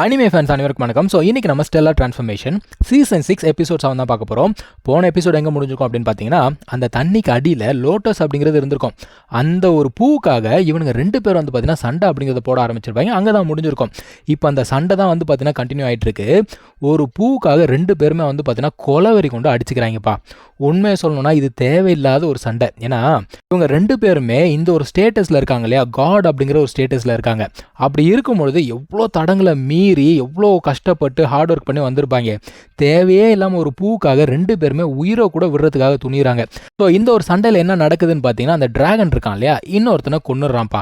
Anime fans அனைவருக்கும் வணக்கம். So இன்றைக்கி நம்ம ஸ்டெல்லா டிரான்ஸ்ஃபர்மேஷன் சீசன் 6 எபிசோட்ஸ் தான் பார்க்க போகிறோம். போன எபிசோட் எங்கே முடிஞ்சிருக்கும் அப்படின்னு பார்த்தீங்கன்னா, அந்த தண்ணிக்கு அடியில் லோட்டஸ் அப்படிங்கிறது இருந்திருக்கும். அந்த ஒரு பூவுக்காக இவனுங்க 2 பேர் வந்து பார்த்தீங்கன்னா சண்டை அப்படிங்கிறத போட ஆரம்பிச்சிருப்பாங்க. அங்கே தான் முடிஞ்சிருக்கும். இப்போ அந்த சண்டை தான் வந்து பார்த்தீங்கன்னா கண்டினியூ ஆகிட்டு இருக்கு. ஒரு பூவுக்காக 2 பேருமே வந்து பார்த்தீங்கன்னா கொலவெறி கொண்டு அடிச்சுக்கிறாங்கப்பா. உண்மையை சொல்லணும்னா இது தேவையில்லாத ஒரு சண்டை. ஏன்னா இவங்க 2 பேருமே இந்த ஒரு ஸ்டேட்டஸில் இருக்காங்க இல்லையா, காட் அப்படிங்கிற ஒரு ஸ்டேட்டஸில் இருக்காங்க. அப்படி இருக்கும்பொழுது எவ்வளோ தடங்களை மீறி எவ்வளோ கஷ்டப்பட்டு ஹார்ட் ஒர்க் பண்ணி வந்திருப்பாங்க. தேவையே இல்லாமல் ஒரு பூவுக்காக 2 பேருமே உயிரை கூட விடுறதுக்காக துணிகிறாங்க. ஸோ இந்த ஒரு சண்டையில் என்ன நடக்குதுன்னு பார்த்தீங்கன்னா, அந்த டிராகன் இருக்கான் இல்லையா, இன்னொருத்தனை கொன்னுடுறான்ப்பா.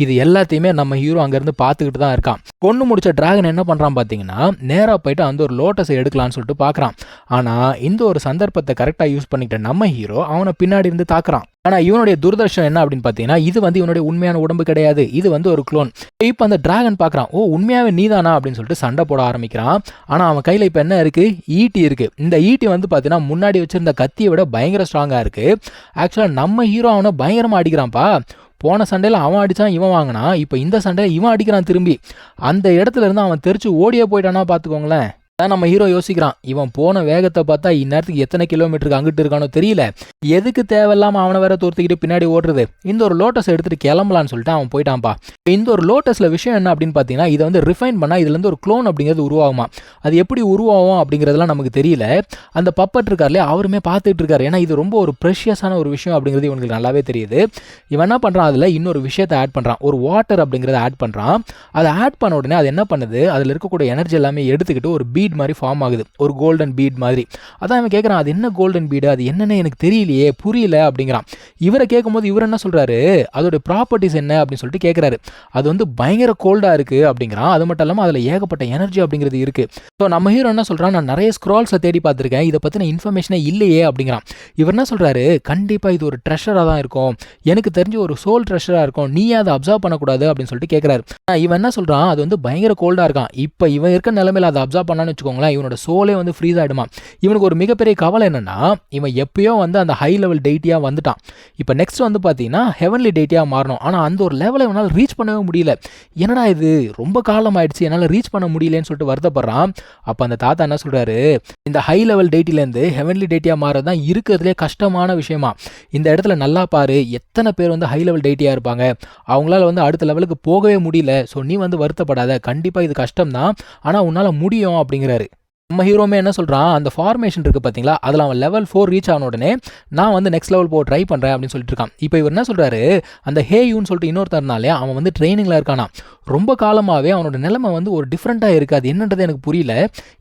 இது எல்லாத்தையுமே நம்ம ஹீரோ அங்கேருந்து பார்த்துக்கிட்டு தான் இருக்கான். கொன்று முடிச்ச டிராகன் என்ன பண்ணுறான் பார்த்தீங்கன்னா, நேராக போயிட்டு அந்த ஒரு லோட்டஸை எடுக்கலான்னு சொல்லிட்டு பார்க்குறான். ஆனால் இந்த ஒரு சந்தர்ப்பத்தை கரெக்டாக யூஸ் பண்ணிக்கிட்ட நம்ம ஹீரோ அவனை பின்னாடி இருந்து தாக்குறான். ஆனால் இவனுடைய துரதர்ஷனம் என்ன அப்படின்னு பார்த்தீங்கன்னா, இது வந்து இவனுடைய உண்மையான உடம்பு கிடையாது, இது வந்து ஒரு க்ளோன். இப்போ அந்த டிராகன் பார்க்குறான், ஓ உண்மையாகவே நீதானா அப்படின்னு சொல்லிட்டு சண்டை போட ஆரம்பிக்கிறான். ஆனால் அவன் கையில் இப்போ என்ன இருக்குது, ஈட்டி இருக்குது. இந்த ஈட்டி வந்து பார்த்தீங்கன்னா முன்னாடி வச்சிருந்த கத்தியை விட பயங்கர ஸ்ட்ராங்காக இருக்குது. ஆக்சுவலாக நம்ம ஹீரோ அவனை பயங்கரமாக அடிக்கிறான்ப்பா. போன சண்டையில் அவன் அடித்தான், இவன் வாங்கினான். இப்போ இந்த சண்டையில் இவன் அடிக்கிறான் திரும்பி. அந்த இடத்துல இருந்து அவன் தெரிச்சு ஓடியே போயிட்டானா பார்த்துக்கோங்களேன். அதான் நம்ம ஹீரோ யோசிக்கிறான், இவன் போன வேகத்தை பார்த்தா இந்நேரத்துக்கு எத்தனை கிலோமீட்டருக்கு அங்கிட்டு இருக்கானோ தெரியல, எதுக்கு தேவையில்லாமல் அவனை வேற தோர்த்துக்கிட்டு பின்னாடி ஓடுறது, இந்த ஒரு லோட்டஸ் எடுத்துகிட்டு கிளம்பலான்னு சொல்லிட்டு அவன் போயிட்டான்ப்பா. இந்த ஒரு லோட்டஸில் விஷயம் என்ன அப்படின்னு பார்த்தீங்கன்னா, இதை வந்து ரிஃபைன் பண்ணால் இதுலேருந்து ஒரு க்ளோன் அப்படிங்கிறது உருவாகுமா. அது எப்படி உருவாகும் அப்படிங்கிறதுலாம் நமக்கு தெரியல. அந்த பப்பட் இருக்கார்லே அவருமே பார்த்துட்டு இருக்காரு. ஏன்னா இது ரொம்ப ஒரு ப்ரெஷியஸான ஒரு விஷயம் அப்படிங்கிறது இவனுக்கு நல்லாவே தெரியுது. இவன் என்ன பண்ணுறான், அதில் இன்னொரு விஷயத்தை ஆட் பண்ணுறான், ஒரு வாட்டர் அப்படிங்கிறத ஆட் பண்ணுறான். அதை ஆட் பண்ண உடனே அது என்ன பண்ணுது, அதில் இருக்கக்கூடிய எனர்ஜி எல்லாமே எடுத்துக்கிட்டு ஒரு பீட் மாதிரி ஃபார்ம் ஆகுது, ஒரு கோல்டன் பீட் மாதிரி. அதான் இவன் கேட்குறான், அது என்ன கோல்டன் பீடு, அது என்னன்னு எனக்கு தெரியலையே, புரியல அப்படிங்கிறான். இவரை கேட்கும்போது இவர் என்ன சொல்றாரு, அதோட ப்ராப்பர்ட்டிஸ் என்ன அப்படின்னு சொல்லிட்டு கேட்குறாரு. அது வந்து பயங்கர கோல்டாக இருக்குது அப்படிங்கிறான். அது மட்டும் இல்லாமல் அதில் ஏகப்பட்ட எனர்ஜி அப்படிங்கிறது இருக்குது. ஸோ நம்ம ஹீரோ என்ன சொல்கிறான், நான் நிறைய ஸ்க்ரால்ஸை தேடி பார்த்துருக்கேன், இதை பற்றின இன்ஃபர்மேஷனே இல்லையே அப்படிங்கிறான். இவர் என்ன சொல்கிறாரு, கண்டிப்பாக இது ஒரு ட்ரெஷராக தான் இருக்கும், எனக்கு தெரிஞ்ச ஒரு சோல் ட்ரெஷராக இருக்கும், நீ அதை அப்சர்வ் பண்ணக்கூடாது அப்படின்னு சொல்லிட்டு கேட்குறாரு. இவன் என்ன சொல்கிறான், அது வந்து பயங்கர கோல்டாக இருக்கான். இப்போ இவன் இருக்க நிலைமையில் அதை அப்சர்வ் பண்ணான்னு வச்சுக்கோங்களேன், இவனோட சோலே வந்து ஃப்ரீஸ் ஆகிடுமா. இவனுக்கு ஒரு மிகப்பெரிய கவலை என்னன்னா, இவன் எப்பயோ வந்து அந்த ஹை லெவல் டெய்ட்டியாக வந்துட்டான். இப்போ நெக்ஸ்ட் வந்து பார்த்தீங்கன்னா ஹெவன்லி டெய்ட்டியாக மாறணும். ஆனால் அந்த ஒரு லெவலை இவனால் ரீச் பண்ணவே முடியல. என்னடா இது ரொம்ப காலம் ஆயிடுச்சு, என்னால் ரீச் பண்ண முடியலன்னு சொல்லிட்டு வருத்தப்படுறான். அப்போ அந்த தாத்தா என்ன சொல்கிறாரு, இந்த ஹை லெவல் டெய்ட்டிலேருந்து ஹெவன்லி டெய்ட்டியாக மாறது தான் இருக்கிறதுலே கஷ்டமான விஷயமா. இந்த இடத்துல நல்லா பாரு, எத்தனை பேர் வந்து ஹை லெவல் டெய்ட்டியாக இருப்பாங்க, அவங்களால வந்து அடுத்த லெவலுக்கு போகவே முடியல. ஸோ நீ வந்து வருத்தப்படாத, கண்டிப்பாக இது கஷ்டம் தான், ஆனால் உன்னால் முடியும் அப்படிங்கிறாரு. நம்ம ஹீரோமே என்ன சொல்கிறான், அந்த ஃபார்மேஷன் இருக்குது பார்த்தீங்களா, அதில் அவன் லெவல் 4 ரீச் ஆன உடனே நான் வந்து நெக்ஸ்ட் லெவல் போக ட்ரை பண்ணுறேன் அப்படின்னு சொல்லிட்டு இருக்கான். இப்போ இவர் என்ன சொல்கிறாரு, அந்த ஹேயூன்னு சொல்லிட்டு இன்னொருத்தர்னாலே அவன் வந்து ட்ரைனிங்கில் இருக்கானா. ரொம்ப காலமாகவே அவனோட நிலைமை வந்து ஒரு டிஃப்ரெண்ட்டாக இருக்குது, அது என்னன்றது எனக்கு புரியல,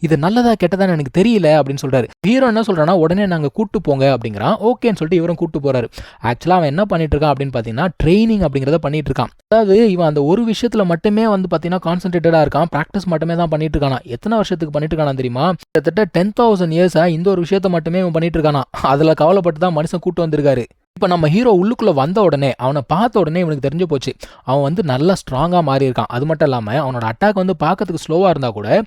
இது நல்லதா கெட்டதான்னு எனக்கு தெரியல அப்படின்னு சொல்கிறாரு. ஹீரோ என்ன சொல்கிறான்னா, உடனே நாங்கள் கூட்டு போங்க அப்படிங்கிறான். ஓகேன்னு சொல்லிட்டு இவரும் கூட்டு போகிறாரு. ஆக்சுவலாக அவன் என்ன பண்ணிட்டு இருக்கான் அப்படின்னு பார்த்தீங்கன்னா, ட்ரைனிங் அப்படிங்கிறத பண்ணிட்டு இருக்கான். அதாவது இவன் அந்த ஒரு விஷயத்தில் மட்டுமே வந்து பார்த்தீங்கன்னா கான்சென்ட்ரேட்டடாக இருக்கான், ப்ராக்டிஸ் மட்டுமே தான் பண்ணிட்டு இருக்கானா. எத்தனை வருஷத்துக்கு பண்ணிட்டு இருக்கானா தெரியுமா, கிட்டத்தட்ட 10,000 இயர்ஸாக இந்த ஒரு விஷயத்த மட்டுமே இவன் பண்ணிட்டு இருக்கானா. அதில் கவலைப்பட்டு தான் மனுஷன் கூட்டு வந்திருக்காரு. இப்போ நம்ம ஹீரோ உள்ளுக்குள்ளே வந்த உடனே, அவனை பார்த்த உடனே இவனுக்கு தெரிஞ்சு போச்சு, அவன் வந்து நல்லா ஸ்ட்ராங்காக மாறி இருக்கான். அது மட்டும் இல்லாமல் அவனோட அட்டாக் வந்து பார்க்கறதுக்கு ஸ்லோவாக இருந்தால் கூட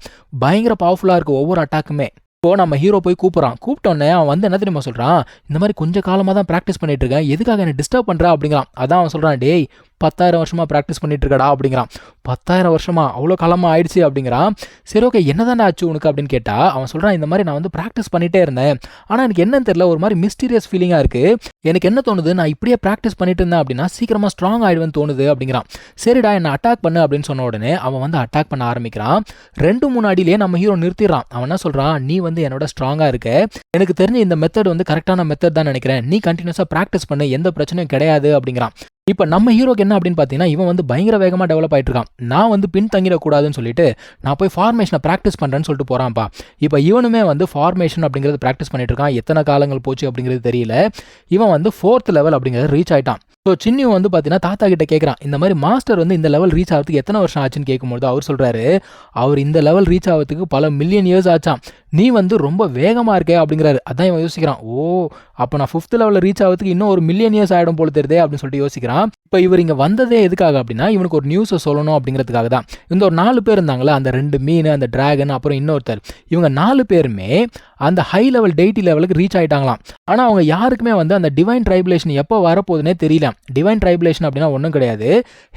பயங்கர பவர்ஃபுல்லாக இருக்குது ஒவ்வொரு அட்டாக்குமே. இப்போ நம்ம ஹீரோ போய் கூப்பிட்றான். கூப்பிட்டோன்னே அவன் வந்து என்ன தெரியுமா சொல்கிறான், இந்த மாதிரி கொஞ்சம் காலமாக தான் ப்ராக்டிஸ் பண்ணிட்டு இருக்கேன், எதுக்காக என்னை டிஸ்டர்ப் பண்ணுறா அப்படிங்கிறான். அதான் அவன் சொல்கிறான், டேய் 10,000 வருஷமாக ப்ராக்டிஸ் பண்ணிட்டு இருக்கடா அப்படிங்கிறான். 10,000 வருஷமா, அவ்வளோ காலமாக ஆயிடுச்சு அப்படிங்கிறான். சரி ஓகே, என்ன தானே ஆச்சு உனக்கு அப்படின்னு கேட்டால் அவன் சொல்கிறான், இந்த மாதிரி நான் வந்து ப்ராக்டிஸ் பண்ணிகிட்டே இருந்தேன், ஆனால் எனக்கு என்னன்னு தெரியல, ஒரு மாதிரி மிஸ்டீரியஸ் ஃபீலிங்காக இருக்குது, எனக்கு என்ன தோணுது, நான் இப்படியே ப்ராக்டிஸ் பண்ணிட்டு இருந்தேன் அப்படின்னா சீக்கிரமாக ஸ்ட்ராங் ஆகிடுவேன்னு தோணுது அப்படிங்கிறான். சரிடா என்னை அட்டாக் பண்ணு அப்படின்னு சொன்ன உடனே அவன் வந்து அட்டாக் பண்ண ஆரம்பிக்கிறான். 2-3 அடியிலே நம்ம ஹீரோ நிறுத்திடுறான். அவன் என்ன சொல்கிறான், நீ வந்து என்னோட ஸ்ட்ராங்காக இருக்க, எனக்கு தெரிஞ்ச இந்த மெத்தட் வந்து கரெக்டான மெத்தட் தான் நினைக்கிறேன், நீ கண்டினியூஸாக ப்ராக்டிஸ் பண்ணு, எந்த பிரச்சனையும் கிடையாது அப்படிங்கிறான். இப்போ நம்ம ஹீரோக்கு என்ன அப்படின்னு பார்த்தீங்கன்னா, இவன் வந்து பயங்கர வேகமாக டெவலப் ஆகிட்டு இருக்கான். நான் வந்து பின் தங்கிடக்கூடாதுன்னு சொல்லிட்டு நான் போய் ஃபார்மேஷனை ப்ராக்டிஸ் பண்ணுறேன்னு சொல்லிட்டு போகிறான்ப்பா. இப்போ இவனுமே வந்து ஃபார்மேஷன் அப்படிங்கிறது ப்ராக்டிஸ் பண்ணிட்டு இருக்கான். எத்தனை காலங்கள் போச்சு அப்படிங்கிறது தெரியல. இவன் வந்து 4th லெவல் அப்படிங்கிறத ரீச் ஆகிட்டான். ஸோ சின்னி வந்து பார்த்தீங்கன்னா தாத்தா கிட்ட கேட்குறான், இந்த மாதிரி மாஸ்டர் வந்து இந்த லெவல் ரீச் ஆகிறதுக்கு எத்தனை வருஷம் ஆச்சுன்னு கேட்கும்போது அவர் சொல்கிறாரு, அவர் இந்த லெவல் ரீச் ஆகிறதுக்கு பல மில்லியன் இயர்ஸ் ஆச்சான், நீ வந்து ரொம்ப வேகமாக இருக்கே அப்படிங்கிறாரு. அதான் இவன் யோசிக்கிறான், ஓ அப்போ நான் 5th லெவலில் ரீச் ஆகிறதுக்கு இன்னும் ஒரு மில்லியன் இயர்ஸ் ஆகிடும் போல தெரியுதே அப்படின்னு சொல்லிட்டு யோசிக்கிறான். இப்போ இவர் இங்கே வந்ததே எதுக்காக அப்படின்னா, இவனுக்கு ஒரு நியூஸை சொல்லணும் அப்படிங்கிறதுக்காக தான். இந்த ஒரு 4 பேர் இருந்தாங்களே, அந்த 2 மீன், அந்த டிராகன், அப்புறம் இன்னொருத்தர், இவங்க 4 பேருமே அந்த ஹை லெவல் டெய்ட்டி லெவலுக்கு ரீச் ஆகிட்டாங்களாம். ஆனால் அவங்க யாருக்குமே வந்து அந்த டிவைன் ட்ரைபுலேஷன் எப்போ வரப்போகுதுன்னே தெரியல. டிவைன் ட்ரைபுலேஷன் அப்படின்னா ஒன்றும் கிடையாது,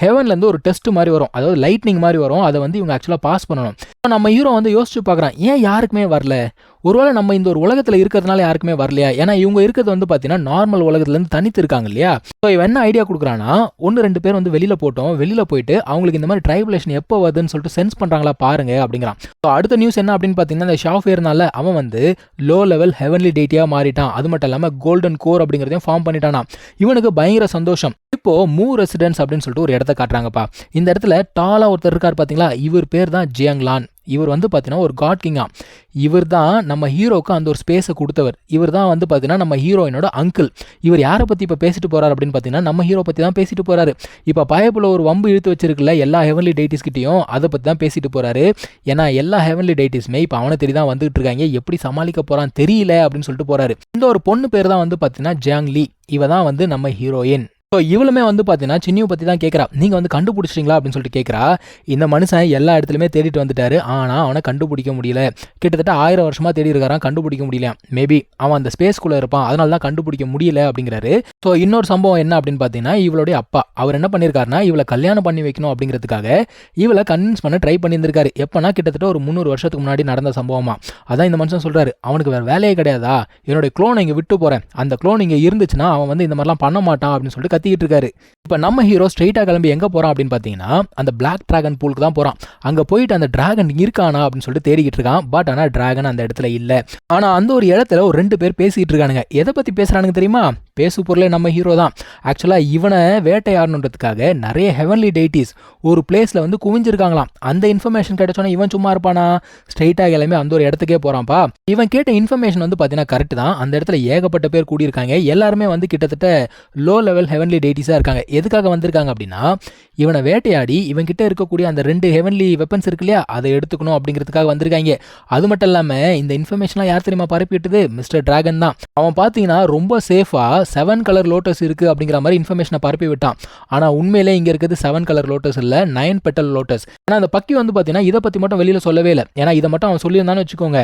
ஹெவன்லேருந்து ஒரு டெஸ்ட் மாதிரி வரும், அதாவது லைட்னிங் மாதிரி வரும், அதை வந்து இவங்க ஆக்சுவலாக பாஸ் பண்ணணும். நம்ம ஹீரோ வந்து யோசிச்சு பார்க்குறான், ஏன் யாருக்குமே வரல? ஒருவேளை நம்ம இந்த ஒரு உலகத்தில் இருக்கிறதுனால யாருக்குமே வரலையா? ஏன்னா இவங்க இருக்கிறது வந்து பார்த்தீங்கன்னா நார்மல் உலகத்துலேருந்து தனித்து இருக்காங்க இல்லையா? ஸோ இவன் என்ன ஐடியா கொடுக்குறான்னா, 1-2 பேர் வந்து வெளியில் போட்டோம், வெளியில் போயிட்டு அவங்களுக்கு இந்த மாதிரி ட்ரைபுலேஷன் எப்போ வருதுன்னு சொல்லிட்டு சென்ஸ் பண்ணுறாங்களா பாருங்க அப்படிங்கிறான். ஸோ அடுத்த நியூஸ் என்ன அப்படின்னு பார்த்தீங்கன்னா, இந்த ஷாஃப்வேர்னால அவன் வந்து லோ லெவல் ஹெவன்லி டெய்ட்டியாக மாறிட்டான். அது மட்டும் இல்லாமல் கோல்டன் கோர் அப்படிங்கிறதையும் ஃபார்ம் பண்ணிட்டானா. இவனுக்கு பயங்கர சந்தோஷம். இப்போ மூ ரெசிடென்ஸ் அப்படின்னு சொல்லிட்டு ஒரு இடத்த காட்டுறாங்கப்பா. இந்த இடத்துல டாலா ஒருத்தர் இருக்கார் பார்த்தீங்களா, இவர் பேர் தான் ஜியாங்லான். இவர் வந்து பார்த்தீங்கன்னா ஒரு காட் கிங்கா. இவர் தான் நம்ம ஹீரோக்கு அந்த ஒரு ஸ்பேஸை கொடுத்தவர். இவர் தான் வந்து பார்த்தீங்கன்னா நம்ம ஹீரோயினோட அங்கிள். இவர் யாரை பற்றி இப்போ பேசிட்டு போறாரு அப்படின்னு பார்த்தீங்கன்னா, நம்ம ஹீரோ பற்றி தான் பேசிட்டு போறாரு. இப்போ பயப்புல ஒரு வம்பு இழுத்து வச்சிருக்குல்ல எல்லா ஹெவன்லி டெய்ட்டிஸ் கிட்டையும், அதை பற்றி தான் பேசிட்டு போறாரு. ஏன்னா எல்லா ஹெவன்லி டெய்ட்டிஸ்மே இப்போ அவனை தேடி தான் வந்துட்டு இருக்காங்க. எப்படி சமாளிக்க போறான் தெரியல அப்படின்னு சொல்லிட்டு போறாரு. இந்த ஒரு பொண்ணு பேர் தான் வந்து பார்த்தீங்கன்னா ஜியாங் லீ. இவ தான் வந்து நம்ம ஹீரோயின். ஸோ இவளுமே வந்து பார்த்தீங்கன்னா சின்னியை பற்றி தான் கேட்குறா. நீங்கள் வந்து கண்டுபிடிச்சிட்டிங்களா அப்படின்னு சொல்லிட்டு கேட்குறா. இந்த மனுஷன் எல்லா இடத்துலையுமே தேடிட்டு வந்துட்டாரு. ஆனால் அவனை கண்டுபிடிக்க முடியல. கிட்டத்தட்ட 1000 வருஷமாக தேடி இருக்காரான், கண்டுபிடிக்க முடியல. மேபி அவன் அந்த ஸ்பேஸ்குள்ளே இருப்பான், அதனால தான் கண்டுபிடிக்க முடியல அப்படிங்கிறாரு. ஸோ இன்னொரு சம்பவம் என்ன அப்படின்னு பார்த்தீங்கன்னா, இவளுடைய அப்பா அவர் என்ன பண்ணியிருக்காருன்னா, இவளை கல்யாணம் பண்ணி வைக்கணும் அப்படிங்கிறதுக்காக இவளை கன்வின்ஸ் பண்ண ட்ரை பண்ணியிருந்திருக்காரு. எப்போனா கிட்டத்தட்ட ஒரு 300 வருஷத்துக்கு முன்னாடி நடந்த சம்பவமா. அதான் இந்த மனுஷன் சொல்கிறாரு, அவனுக்கு வேறு வேலையே கிடையாதா? என்னுடைய க்ளோனை இங்கே விட்டு போகிறேன், அந்த க்ளோன் இங்கே இருந்துச்சுன்னா அவன் வந்து இந்த மாதிரிலாம் பண்ண மாட்டான் அப்படின்னு சொல்லிட்டு கத்திக்கிட்டு இருக்காரு. இப்போ நம்ம ஹீரோ ஸ்ட்ரெயிட்டாக கிளம்பி எங்கே போகிறான் அப்படின்னு பார்த்தீங்கன்னா, அந்த பிளாக் டிராகன் பூலுக்கு தான் போகிறான். அங்கே போயிட்டு அந்த டிராகன் இருக்கானா அப்படின்னு சொல்லிட்டு தேடிக்கிட்டு இருக்கான். பட் ஆனால் டிராகன் அந்த இடத்துல இல்லை. ஆனால் அந்த ஒரு இடத்துல ஒரு 2 பேர் பேசிக்கிட்டு இருக்கானுங்க. எதை பற்றி பேசுகிறானுங்க தெரியுமா? பேசு பொருளே நம்ம ஹீரோ தான். ஆக்சுவலாக இவனை வேட்டையாடணுன்றதுக்காக நிறைய ஹெவன்லி டெய்ட்டிஸ் ஒரு பிளேஸில் வந்து குவிஞ்சிருக்காங்களாம். அந்த இன்ஃபர்மேஷன் கிடைச்சோன்னா இவன் சும்மா இருப்பானா? ஸ்ட்ரெயிட்டாக எல்லாமே அந்த ஒரு இடத்துக்கே போகிறான்ப்பா. இவன் கேட்ட இன்ஃபர்மேஷன் வந்து பார்த்தீங்கன்னா கரெக்ட் தான். அந்த இடத்துல ஏகப்பட்ட பேர் கூடியிருக்காங்க. எல்லாருமே வந்து கிட்டத்தட்ட லோ லெவல் ஹெவன்லி டெய்ட்டிஸாக இருக்காங்க. எதுக்காக வந்திருக்காங்க அப்படின்னா, இவனை வேட்டையாடி இவன்கிட்ட இருக்கக்கூடிய அந்த 2 ஹெவன்லி வெப்பன்ஸ் இருக்கு இல்லையா, அதை எடுத்துக்கணும் அப்படிங்கிறதுக்காக வந்திருக்காங்க. அது மட்டும் இல்லாமல் இந்த இன்ஃபர்மேஷன்லாம் யார் தெரியுமா பரப்பிவிட்டது? மிஸ்டர் டிராகன் தான். அவன் பார்த்தீங்கன்னா ரொம்ப சேஃபாக 7 கலர் லோட்டஸ் இருக்குது அப்படிங்கிற மாதிரி இன்ஃபர்மேஷனை பரப்பி விட்டான். ஆனால் உண்மையிலே இங்கே இருக்கிறது 7 கலர் லோட்டஸ் இல்லை, 9 பெட்டல் லோட்டஸ். ஏன்னா அந்த பக்கி வந்து பார்த்தீங்கன்னா இதை பற்றி மட்டும் வெளியில் சொல்லவே இல்லை. ஏன்னா இதை மட்டும் அவன் சொல்லியிருந்தான்னு வச்சுக்கோங்க,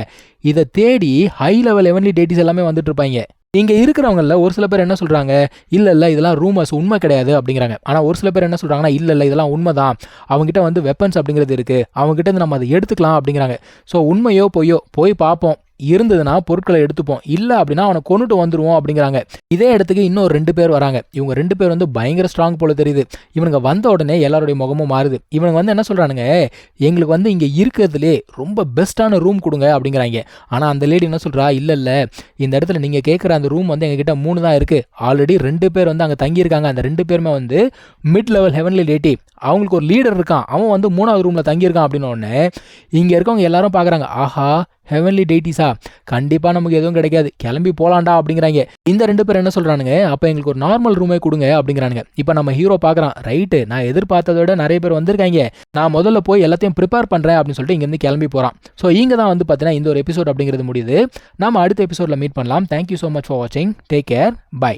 இதை தேடி ஹை லெவல் ஹெவன்லி டெய்ட்டிஸ் எல்லாமே வந்துட்டு இருப்பாங்க. இங்கே இருக்கிறவங்களில் ஒரு சில பேர் என்ன சொல்கிறாங்க, இல்லை இதெல்லாம் ரூமர்ஸ், உண்மை கிடையாது அப்படிங்கிறாங்க. ஆனால் ஒரு சில பேர் என்ன சொல்கிறாங்கன்னா, இல்லை இதெல்லாம் உண்மை தான், அவங்ககிட்ட வந்து வெப்பன்ஸ் அப்படிங்கிறது இருக்குது, அவங்ககிட்ட இருந்து நம்ம அதை எடுத்துக்கலாம் அப்படிங்கிறாங்க. ஸோ உண்மையோ பொய்யோ போய் பார்ப்போம், இருந்ததுன்னா பொருட்களை எடுத்துப்போம், இல்லை அப்படின்னா அவனை கொண்டுட்டு வந்துடுவோம் அப்படிங்கிறாங்க. இதே இடத்துக்கு இன்னும் 2 பேர் வராங்க. இவங்க 2 பேர் வந்து பயங்கர ஸ்ட்ராங் போல தெரியுது. இவனுங்க வந்த உடனே எல்லாருடைய முகமும் மாறுது. இவனுங்க வந்து என்ன சொல்கிறானுங்க, எங்களுக்கு வந்து இங்கே இருக்கிறதுலே ரொம்ப பெஸ்ட்டான ரூம் கொடுங்க அப்படிங்கிறாங்க. ஆனால் அந்த லேடி என்ன சொல்கிறா, இல்லை இந்த இடத்துல நீங்கள் கேட்குற அந்த ரூம் வந்து எங்ககிட்ட 3 தான் இருக்குது. ஆல்ரெடி 2 பேர் வந்து அங்கே தங்கியிருக்காங்க. அந்த 2 பேருமே வந்து மிட் லெவல் ஹெவன்லி டெய்ட்டி. அவங்களுக்கு ஒரு லீடர் இருக்கான், அவன் வந்து 3வது ரூமில் தங்கியிருக்கான் அப்படின்னு உடனே இங்கே இருக்கவங்க எல்லாரும் பார்க்குறாங்க, ஆஹா ஹெவன்லி டெய்ட்டிஸா, கண்டிப்பாக நமக்கு எதுவும் கிடைக்காது, கிளம்பி போலாண்டா அப்படிங்கிறாங்க. இந்த 2 பேர் என்ன சொல்கிறானுங்க, அப்போ எங்களுக்கு ஒரு நார்மல் ரூமே கொடுங்க அப்படிங்கிறானுங்க. இப்போ நம்ம ஹீரோ பார்க்குறான், ரைட்டு நான் எதிர்பார்த்ததை விட நிறைய பேர் வந்திருக்காங்க, நான் முதல்ல போய் எல்லாத்தையும் ப்ரிப்பேர் பண்ணுறேன் அப்படின்னு சொல்லிட்டு இங்கேருந்து கிளம்பி போகிறான். ஸோ இங்கே தான் வந்து பார்த்தீங்கன்னா இந்த ஒரு எபிசோட் அப்படிங்கிறது முடியுது. நம்ம அடுத்த எபிசோடில் மீட் பண்ணலாம். தேங்க்யூ ஸோ மச் ஃபார் வாட்சிங். Take care. பை.